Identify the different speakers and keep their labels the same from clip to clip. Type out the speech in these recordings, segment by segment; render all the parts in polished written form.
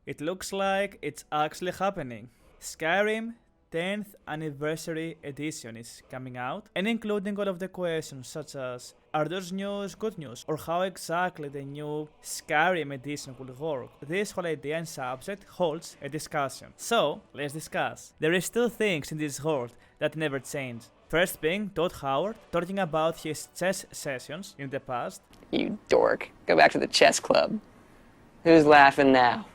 Speaker 1: it looks like it's actually happening. Skyrim 10th Anniversary Edition is coming out, and including all of the questions such as are those news good news, or how exactly the new Skyrim edition will work. This whole idea and subject holds a discussion. So, let's discuss. There is two things in this world that never change. First being Todd Howard talking about his chess sessions in the past.
Speaker 2: You dork. Go back to the chess club. Who's laughing now?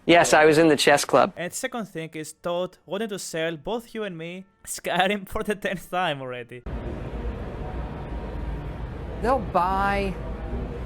Speaker 2: Yes, I was in the chess club.
Speaker 1: And second thing is Todd wanting to sell both you and me Skyrim for the 10th time already.
Speaker 3: They'll buy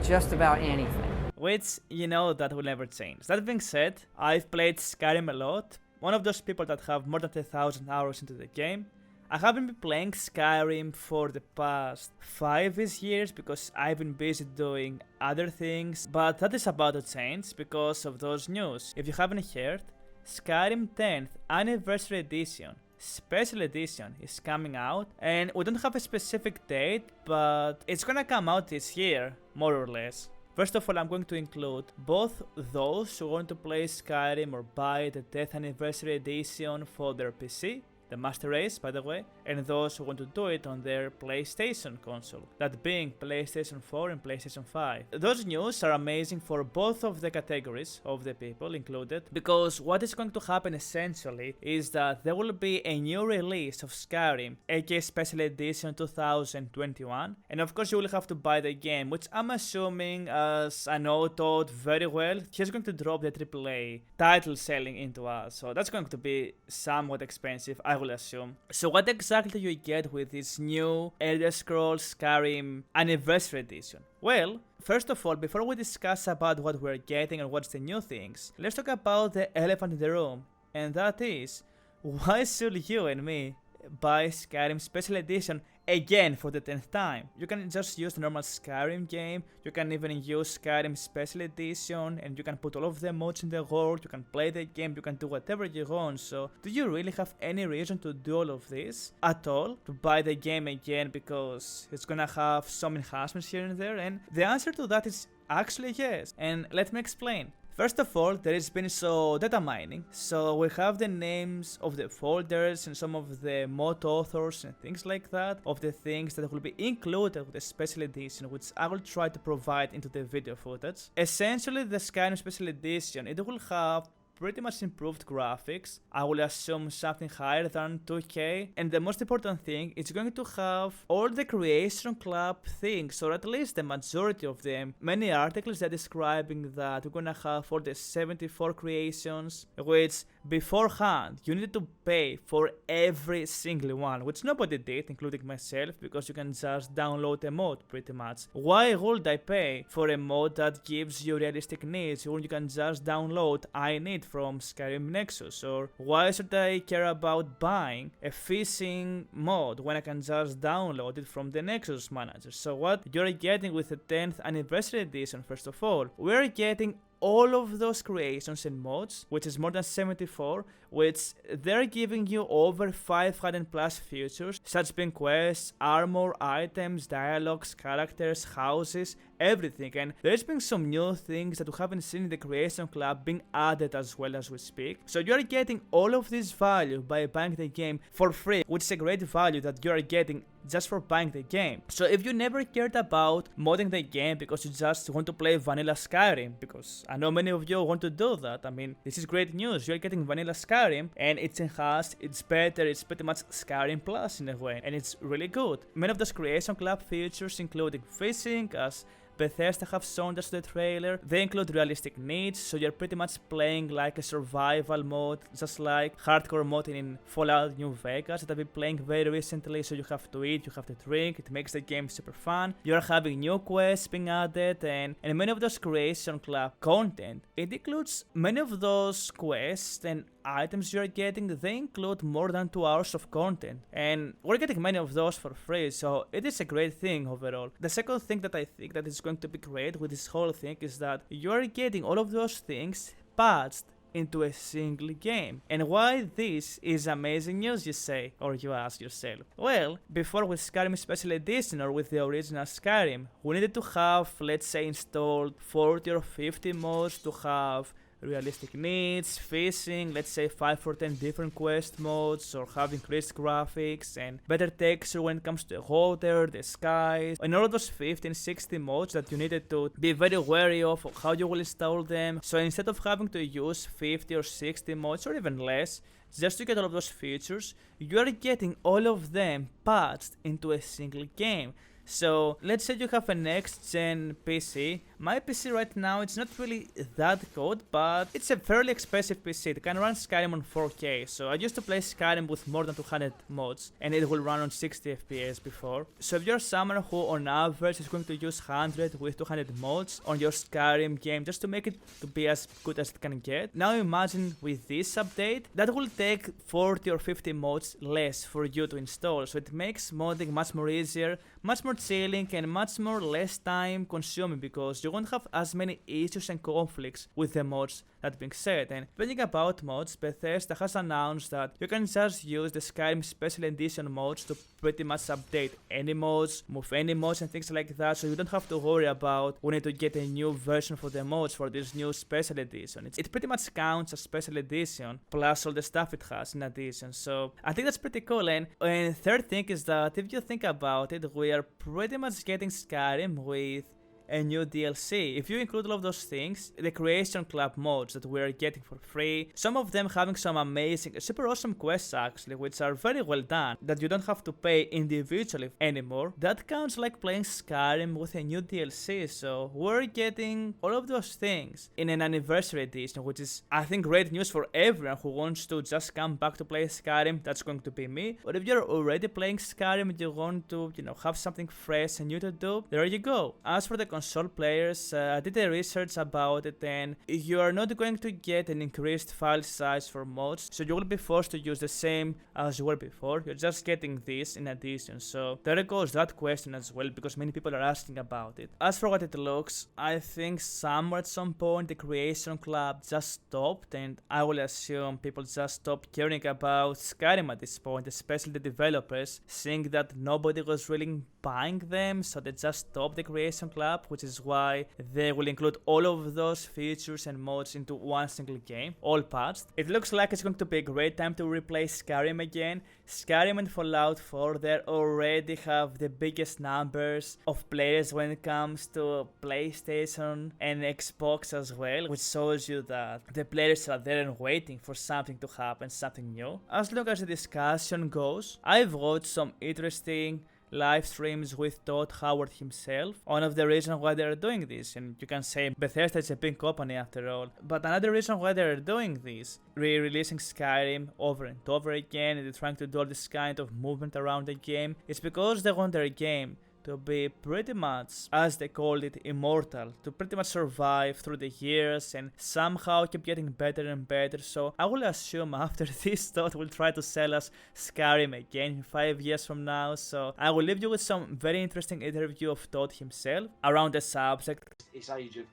Speaker 3: just about anything.
Speaker 1: Which, you know, that will never change. That being said, I've played Skyrim a lot. One of those people that have more than 1,000 hours into the game. I haven't been playing Skyrim for the past 5 years because I've been busy doing other things, but that is about to change because of those news. If you haven't heard, Skyrim 10th Anniversary Edition, Special Edition is coming out, and we don't have a specific date, but it's gonna come out this year, more or less. First of all, I'm going to include both those who want to play Skyrim or buy the 10th Anniversary Edition for their PC, the Master Race by the way, and those who want to do it on their PlayStation console, that being PlayStation 4 and PlayStation 5. Those news are amazing for both of the categories of the people included, because what is going to happen essentially is that there will be a new release of Skyrim, aka Special Edition 2021, and of course you will have to buy the game, which I'm assuming, as I know Todd very well, he's going to drop the AAA title selling into us, so that's going to be somewhat expensive, I will assume. So what exactly do you get with this new Elder Scrolls Skyrim Anniversary Edition? Well, first of all, before we discuss about what we're getting and what's the new things, let's talk about the elephant in the room, and that is, why should you and me buy Skyrim Special Edition again for the 10th time? You can just use the normal Skyrim game, you can even use Skyrim Special Edition, and you can put all of the mods in the world, you can play the game, you can do whatever you want. So do you really have any reason to do all of this at all? To buy the game again because it's gonna have some enhancements here and there? And the answer to that is actually yes, and let me explain. First of all, there has been data mining, so we have the names of the folders and some of the mod authors and things like that, of the things that will be included with the special edition, which I will try to provide into the video footage. Essentially, the Skyrim Special Edition, it will have pretty much improved graphics, I will assume something higher than 2K, and the most important thing, it's going to have all the Creation Club things, or at least the majority of them. Many articles are describing that we're gonna have all the 74 creations, which beforehand you needed to pay for every single one, which nobody did, including myself, because you can just download a mod pretty much. Why would I pay for a mod that gives you realistic needs when you can just download I need from Skyrim Nexus? Or why should I care about buying a fishing mod when I can just download it from the Nexus manager? So what you're getting with the 10th Anniversary Edition, first of all, we're getting all of those creations and mods, which is more than 74, which they're giving you over 500 plus features, such being quests, armor, items, dialogues, characters, houses, everything. And there's been some new things that we haven't seen in the Creation Club being added as well as we speak. So you're getting all of this value by buying the game for free, which is a great value that you're getting just for buying the game. So if you never cared about modding the game because you just want to play vanilla Skyrim, because I know many of you want to do that, I mean, this is great news. You're getting vanilla Skyrim and it's enhanced, it's better, it's pretty much Skyrim Plus in a way, and it's really good. Many of those Creation Club features, including fishing, as Bethesda have shown us the trailer, they include realistic needs, so you're pretty much playing like a survival mode, just like hardcore mode in Fallout New Vegas that I've been playing very recently. So you have to eat, you have to drink, it makes the game super fun. You're having new quests being added, and many of those Creation Club content, it includes many of those quests and items you're getting, they include more than 2 hours of content, and we're getting many of those for free, so it is a great thing overall. The second thing that I think that is going to be great with this whole thing is that you're getting all of those things patched into a single game. And why this is amazing news, you say, or you ask yourself? Well, before with Skyrim Special Edition or with the original Skyrim, we needed to have, let's say, installed 40 or 50 mods to have realistic needs, fishing, let's say 5 or 10 different quest modes, or have increased graphics and better texture when it comes to the water, the skies, and all of those 15, 60 modes that you needed to be very wary of how you will install them. So instead of having to use 50 or 60 mods or even less, just to get all of those features, you are getting all of them patched into a single game. So let's say you have a next gen PC. My PC right now, it's not really that good, but it's a fairly expensive PC. It can run Skyrim on 4K. So I used to play Skyrim with more than 200 mods, and it will run on 60 FPS before. So if you're someone who on average is going to use 100 with 200 mods on your Skyrim game just to make it to be as good as it can get, now imagine with this update, that will take 40 or 50 mods less for you to install. So it makes modding much more easier, much more chilling, and much more less time consuming, because you won't have as many issues and conflicts with the mods. That being said, and speaking about mods, Bethesda has announced that you can just use the Skyrim Special Edition mods to pretty much update any mods, move any mods and things like that, so you don't have to worry about we need to get a new version for the mods for this new Special Edition. It pretty much counts as Special Edition, plus all the stuff it has in addition, so I think that's pretty cool. And third thing is that if you think about it, we are pretty much getting Skyrim with a new DLC. If you include all of those things, the Creation Club mods that we're getting for free, some of them having some amazing, super awesome quests actually, which are very well done, that you don't have to pay individually anymore, that counts like playing Skyrim with a new DLC. So we're getting all of those things in an anniversary edition, which is, I think, great news for everyone who wants to just come back to play Skyrim. That's going to be me. But if you're already playing Skyrim and you want to, have something fresh and new to do, there you go. As for the console players, I did a research about it, and you are not going to get an increased file size for mods, so you will be forced to use the same as you were before. You're just getting this in addition, so there goes that question as well, because many people are asking about it. As for what it looks, I think somewhere at some point the Creation Club just stopped, and I will assume people just stopped caring about Skyrim at this point, especially the developers, seeing that nobody was really buying them, so they just stopped the Creation Club, which is why they will include all of those features and mods into one single game, all patched. It looks like it's going to be a great time to replay Skyrim again. Skyrim and Fallout 4 there already have the biggest numbers of players when it comes to PlayStation and Xbox as well, which shows you that the players are there and waiting for something to happen, something new. As long as the discussion goes, I've watched some interesting live streams with Todd Howard himself. One of the reasons why they're doing this, and you can say Bethesda is a big company after all, but another reason why they're doing this, re-releasing Skyrim over and over again, and they're trying to do all this kind of movement around the game, is because they want their game to be pretty much, as they call it, immortal, to pretty much survive through the years and somehow keep getting better and better. So I will assume after this Todd will try to sell us Skyrim again 5 years from now. So I will leave you with some very interesting interview of Todd himself around the subject.
Speaker 4: This age of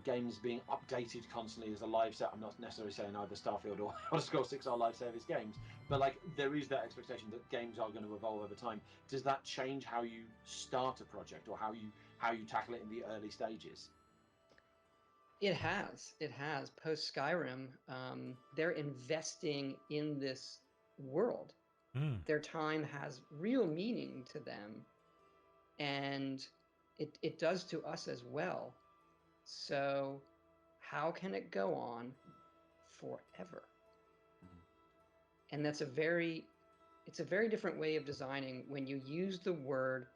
Speaker 4: games being updated constantly as a live set. I'm not necessarily saying either Starfield or Elder Scrolls 6 are live service games, but like there is that expectation that games are going to evolve over time. Does that change how you start a project or how you tackle it in the early stages?
Speaker 3: It has. Post Skyrim, they're investing in this world. Their time has real meaning to them, and it does to us as well. So how can it go on forever? And that's a very different way of designing when you use the word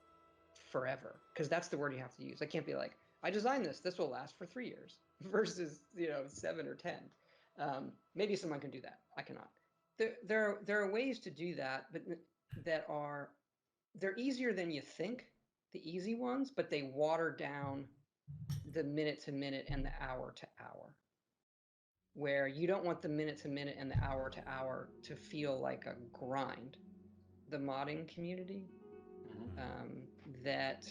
Speaker 3: forever, because that's the word you have to use. I can't be like, I designed this will last for 3 years versus 7 or 10. Maybe someone can do that. I cannot. There are ways to do that, but they're easier than you think, the easy ones, but they water down the minute to minute and the hour to hour, where you don't want the minute to minute and the hour to hour to feel like a grind. The modding community, that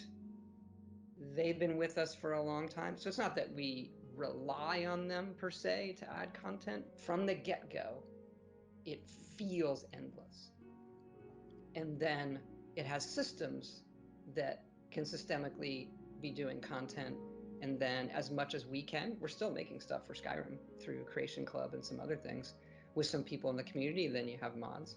Speaker 3: they've been with us for a long time. So it's not that we rely on them per se to add content. From the get-go, it feels endless. And then it has systems that can systemically be doing content. And then as much as we can, we're still making stuff for Skyrim through Creation Club and some other things with some people in the community. Then you have mods.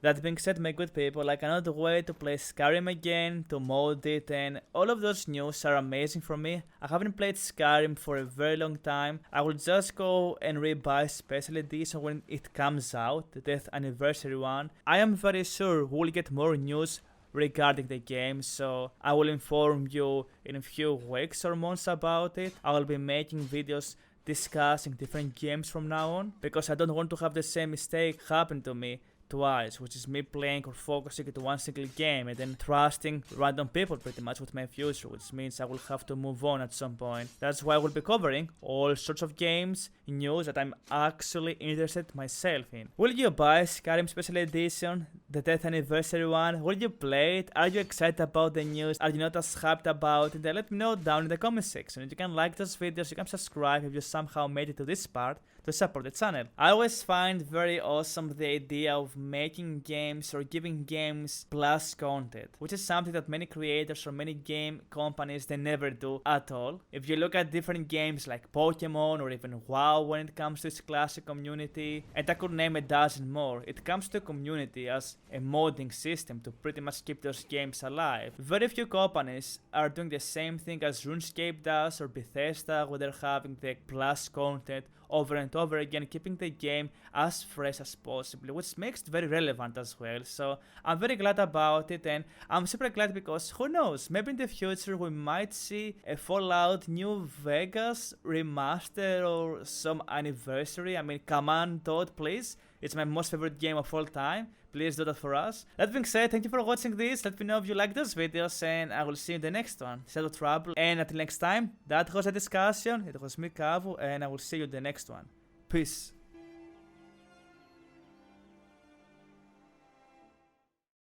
Speaker 1: That being said, my good people, I cannot wait to play Skyrim again, to mod it, and all of those news are amazing for me. I haven't played Skyrim for a very long time. I will just go and rebuy Special Edition when it comes out, the 10th anniversary one. I am very sure we'll get more news regarding the game, so I will inform you in a few weeks or months about it. I will be making videos discussing different games from now on, because I don't want to have the same mistake happen to me twice, which is me playing or focusing into one single game and then trusting random people pretty much with my future, which means I will have to move on at some point. That's why I will be covering all sorts of games, news that I'm actually interested myself in. Will you buy Skyrim Special Edition, the 10th anniversary one? Will you play it? Are you excited about the news? Are you not as hyped about it? Then let me know down in the comment section. And you can like those videos, you can subscribe if you somehow made it to this part to support the channel. I always find very awesome the idea of making games or giving games plus content, which is something that many creators or many game companies, they never do at all. If you look at different games like Pokemon or even WoW when it comes to its classic community, and I could name a dozen more, it comes to community as a modding system to pretty much keep those games alive. Very few companies are doing the same thing as RuneScape does or Bethesda, where they're having the plus content over and over again, keeping the game as fresh as possible, which makes it very relevant as well. So I'm very glad about it, and I'm super glad because who knows, maybe in the future we might see a Fallout New Vegas remaster or some anniversary. I mean, come on, Todd, please. It's my most favorite game of all time. Please do that for us. That being said, thank you for watching this. Let me know if you like those videos, and I will see you in the next one. Shadow Trouble. And until next time, that was a discussion. It was me, Kavou, and I will see you in the next one. Peace.